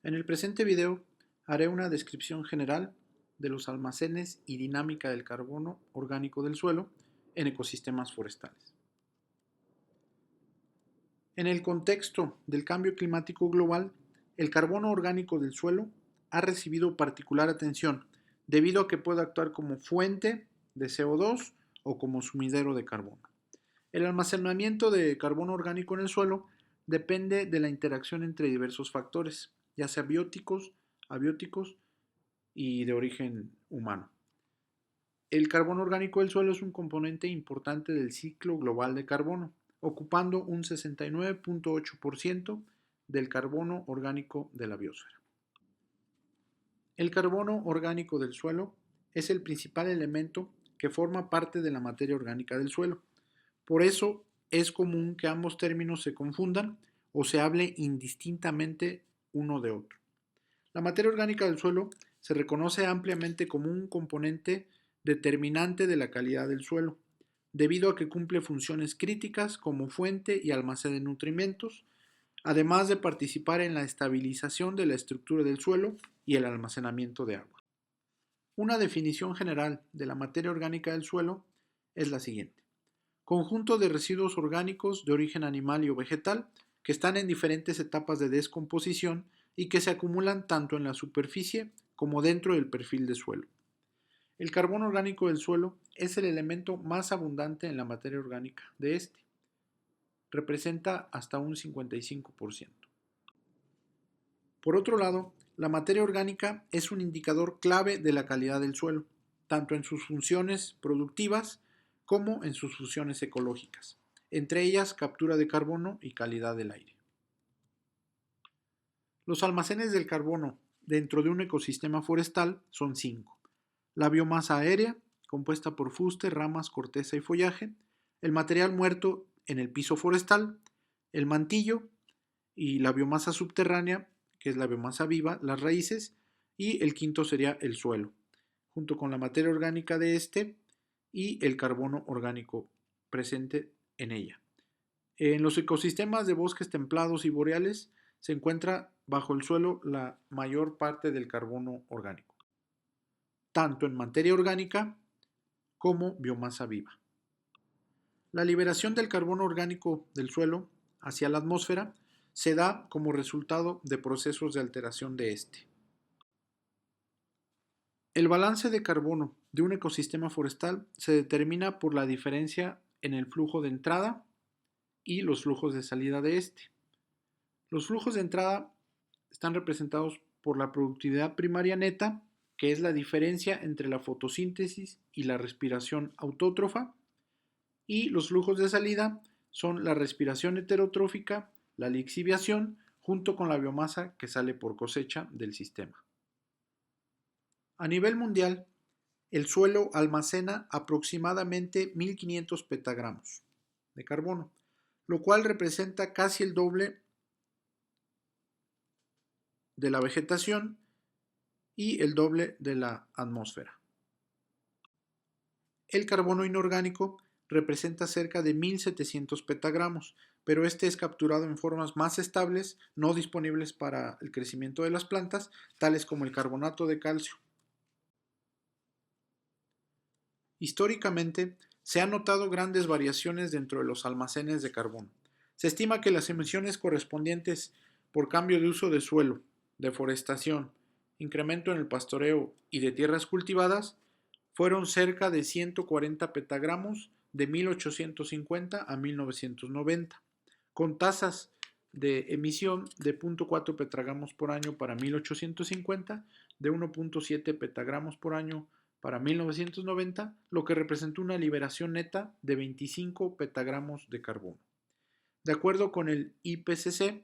En el presente video haré una descripción general de los almacenes y dinámica del carbono orgánico del suelo en ecosistemas forestales. En el contexto del cambio climático global, el carbono orgánico del suelo ha recibido particular atención debido a que puede actuar como fuente de CO2 o como sumidero de carbono. El almacenamiento de carbono orgánico en el suelo depende de la interacción entre diversos factores, ya sea bióticos, abióticos y de origen humano. El carbono orgánico del suelo es un componente importante del ciclo global de carbono, ocupando un 69.8% del carbono orgánico de la biosfera. El carbono orgánico del suelo es el principal elemento que forma parte de la materia orgánica del suelo. Por eso es común que ambos términos se confundan o se hable indistintamente uno de otro. La materia orgánica del suelo se reconoce ampliamente como un componente determinante de la calidad del suelo, debido a que cumple funciones críticas como fuente y almacén de nutrimentos, además de participar en la estabilización de la estructura del suelo y el almacenamiento de agua. Una definición general de la materia orgánica del suelo es la siguiente: conjunto de residuos orgánicos de origen animal y o vegetal que están en diferentes etapas de descomposición y que se acumulan tanto en la superficie como dentro del perfil de suelo. El carbono orgánico del suelo es el elemento más abundante en la materia orgánica de este. Representa hasta un 55%. Por otro lado, la materia orgánica es un indicador clave de la calidad del suelo, tanto en sus funciones productivas como en sus funciones ecológicas, entre ellas captura de carbono y calidad del aire. Los almacenes del carbono dentro de un ecosistema forestal son 5: la biomasa aérea, compuesta por fuste, ramas, corteza y follaje; el material muerto en el piso forestal; el mantillo y la biomasa subterránea, que es la biomasa viva, las raíces; y el quinto sería el suelo, junto con la materia orgánica de este y el carbono orgánico presente en ella. En los ecosistemas de bosques templados y boreales se encuentra bajo el suelo la mayor parte del carbono orgánico, tanto en materia orgánica como biomasa viva. La liberación del carbono orgánico del suelo hacia la atmósfera se da como resultado de procesos de alteración de este. El balance de carbono de un ecosistema forestal se determina por la diferencia en el flujo de entrada y los flujos de salida de este. Los flujos de entrada están representados por la productividad primaria neta, que es la diferencia entre la fotosíntesis y la respiración autótrofa, y los flujos de salida son la respiración heterotrófica, la lixiviación, junto con la biomasa que sale por cosecha del sistema. A nivel mundial, el suelo almacena aproximadamente 1500 petagramos de carbono, lo cual representa casi el doble de la vegetación y el doble de la atmósfera. El carbono inorgánico representa cerca de 1700 petagramos, pero este es capturado en formas más estables, no disponibles para el crecimiento de las plantas, tales como el carbonato de calcio. Históricamente, se han notado grandes variaciones dentro de los almacenes de carbono. Se estima que las emisiones correspondientes por cambio de uso de suelo, deforestación, incremento en el pastoreo y de tierras cultivadas fueron cerca de 140 petagramos de 1850 a 1990, con tasas de emisión de 0.4 petagramos por año para 1850, de 1.7 petagramos por año para 1990, lo que representó una liberación neta de 25 petagramos de carbono. De acuerdo con el IPCC,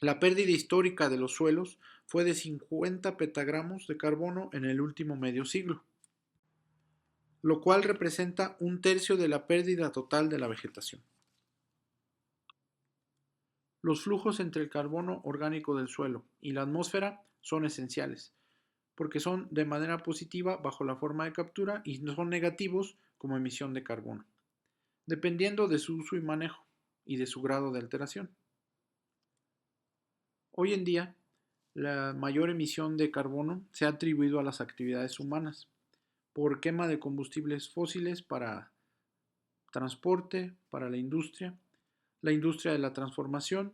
la pérdida histórica de los suelos fue de 50 petagramos de carbono en el último medio siglo, lo cual representa un tercio de la pérdida total de la vegetación. Los flujos entre el carbono orgánico del suelo y la atmósfera son esenciales, porque son de manera positiva bajo la forma de captura y no son negativos como emisión de carbono, dependiendo de su uso y manejo y de su grado de alteración. Hoy en día, La mayor emisión de carbono se ha atribuido a las actividades humanas por quema de combustibles fósiles para transporte, para la industria de la transformación,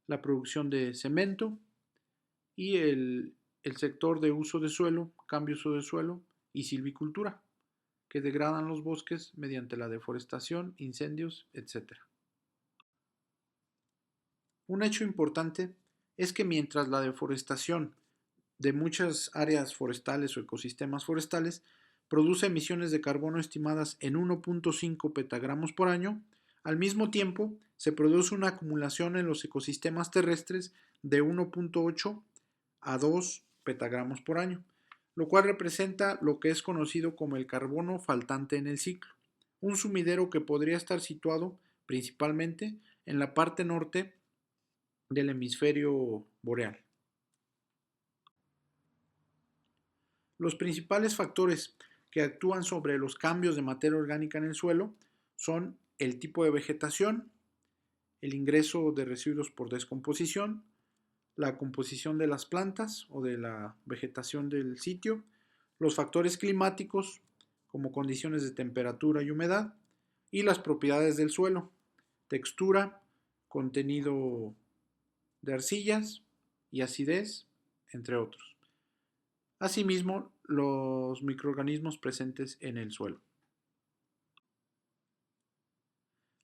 la producción de cemento y el sector de uso de suelo, cambio de uso de suelo y silvicultura, que degradan los bosques mediante la deforestación, incendios, etc. Un hecho importante es que mientras la deforestación de muchas áreas forestales o ecosistemas forestales produce emisiones de carbono estimadas en 1.5 petagramos por año, al mismo tiempo se produce una acumulación en los ecosistemas terrestres de 1.8 a 2 petagramos por año, lo cual representa lo que es conocido como el carbono faltante en el ciclo, un sumidero que podría estar situado principalmente en la parte norte del hemisferio boreal. Los principales factores que actúan sobre los cambios de materia orgánica en el suelo son el tipo de vegetación, el ingreso de residuos por descomposición, la composición de las plantas o de la vegetación del sitio, los factores climáticos como condiciones de temperatura y humedad y las propiedades del suelo, textura, contenido de arcillas y acidez, entre otros. Asimismo, los microorganismos presentes en el suelo.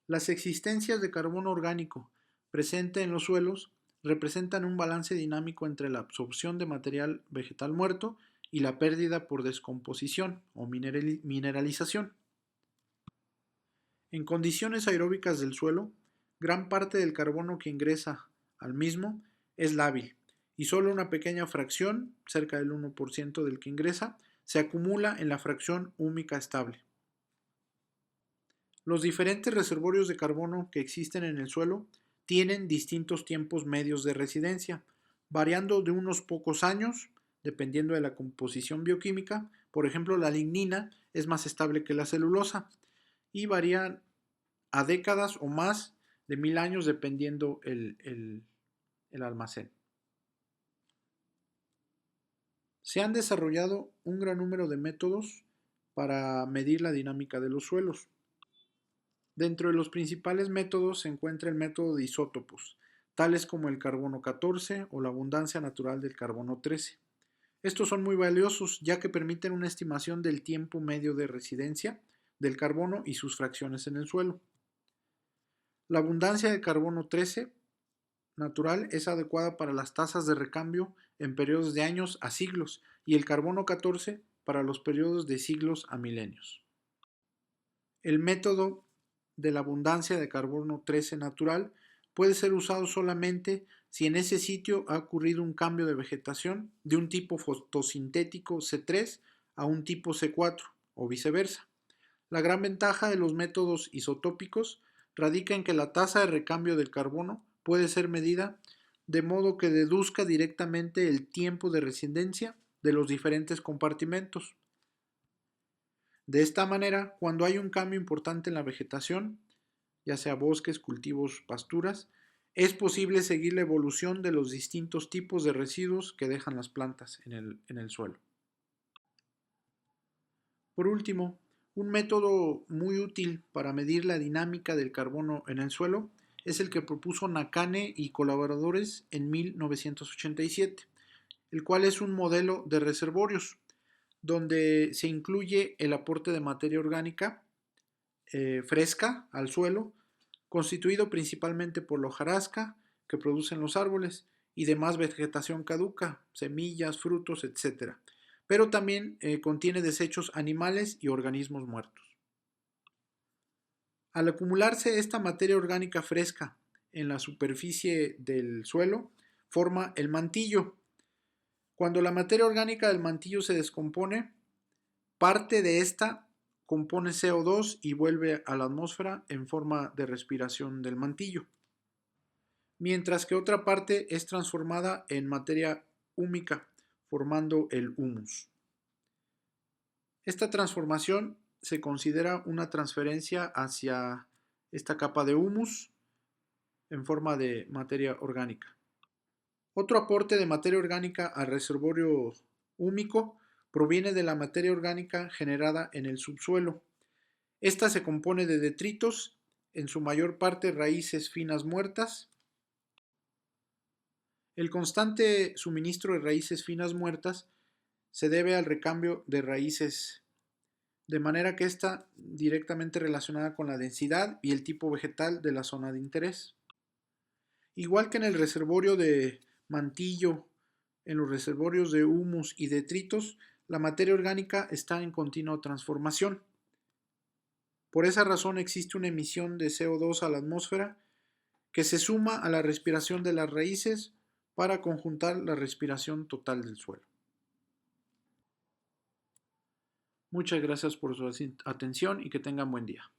Las existencias de carbono orgánico presente en los suelos representan un balance dinámico entre la absorción de material vegetal muerto y la pérdida por descomposición o mineralización. En condiciones aeróbicas del suelo, gran parte del carbono que ingresa al mismo es lábil y solo una pequeña fracción, cerca del 1% del que ingresa, se acumula en la fracción húmica estable. Los diferentes reservorios de carbono que existen en el suelo tienen distintos tiempos medios de residencia, variando de unos pocos años, dependiendo de la composición bioquímica. Por ejemplo, la lignina es más estable que la celulosa y varían a décadas o más de 1000 años dependiendo el almacén. Se han desarrollado un gran número de métodos para medir la dinámica de los suelos. Dentro de los principales métodos se encuentra el método de isótopos, tales como el carbono 14 o la abundancia natural del carbono 13. Estos son muy valiosos ya que permiten una estimación del tiempo medio de residencia del carbono y sus fracciones en el suelo. La abundancia de carbono 13 natural es adecuada para las tasas de recambio en periodos de años a siglos y el carbono 14 para los periodos de siglos a milenios. El método de la abundancia de carbono 13 natural puede ser usado solamente si en ese sitio ha ocurrido un cambio de vegetación de un tipo fotosintético C3 a un tipo C4 o viceversa. La gran ventaja de los métodos isotópicos radica en que la tasa de recambio del carbono puede ser medida de modo que deduzca directamente el tiempo de residencia de los diferentes compartimentos. De esta manera, cuando hay un cambio importante en la vegetación, ya sea bosques, cultivos, pasturas, es posible seguir la evolución de los distintos tipos de residuos que dejan las plantas en el suelo. Por último, un método muy útil para medir la dinámica del carbono en el suelo es el que propuso Nakane y colaboradores en 1987, el cual es un modelo de reservorios donde se incluye el aporte de materia orgánica fresca al suelo, constituido principalmente por la hojarasca que producen los árboles y demás vegetación caduca, semillas, frutos, etc. Pero también contiene desechos animales y organismos muertos. Al acumularse esta materia orgánica fresca en la superficie del suelo, forma el mantillo. Cuando la materia orgánica del mantillo se descompone, parte de esta compone CO2 y vuelve a la atmósfera en forma de respiración del mantillo, mientras que otra parte es transformada en materia húmica, formando el humus. Esta transformación se considera una transferencia hacia esta capa de humus en forma de materia orgánica. Otro aporte de materia orgánica al reservorio húmico proviene de la materia orgánica generada en el subsuelo. Esta se compone de detritos, en su mayor parte raíces finas muertas. El constante suministro de raíces finas muertas se debe al recambio de raíces, de manera que está directamente relacionada con la densidad y el tipo vegetal de la zona de interés. Igual que en el reservorio de mantillo, en los reservorios de humus y detritos, la materia orgánica está en continua transformación. Por esa razón existe una emisión de CO2 a la atmósfera que se suma a la respiración de las raíces para conjuntar la respiración total del suelo. Muchas gracias por su atención y que tengan buen día.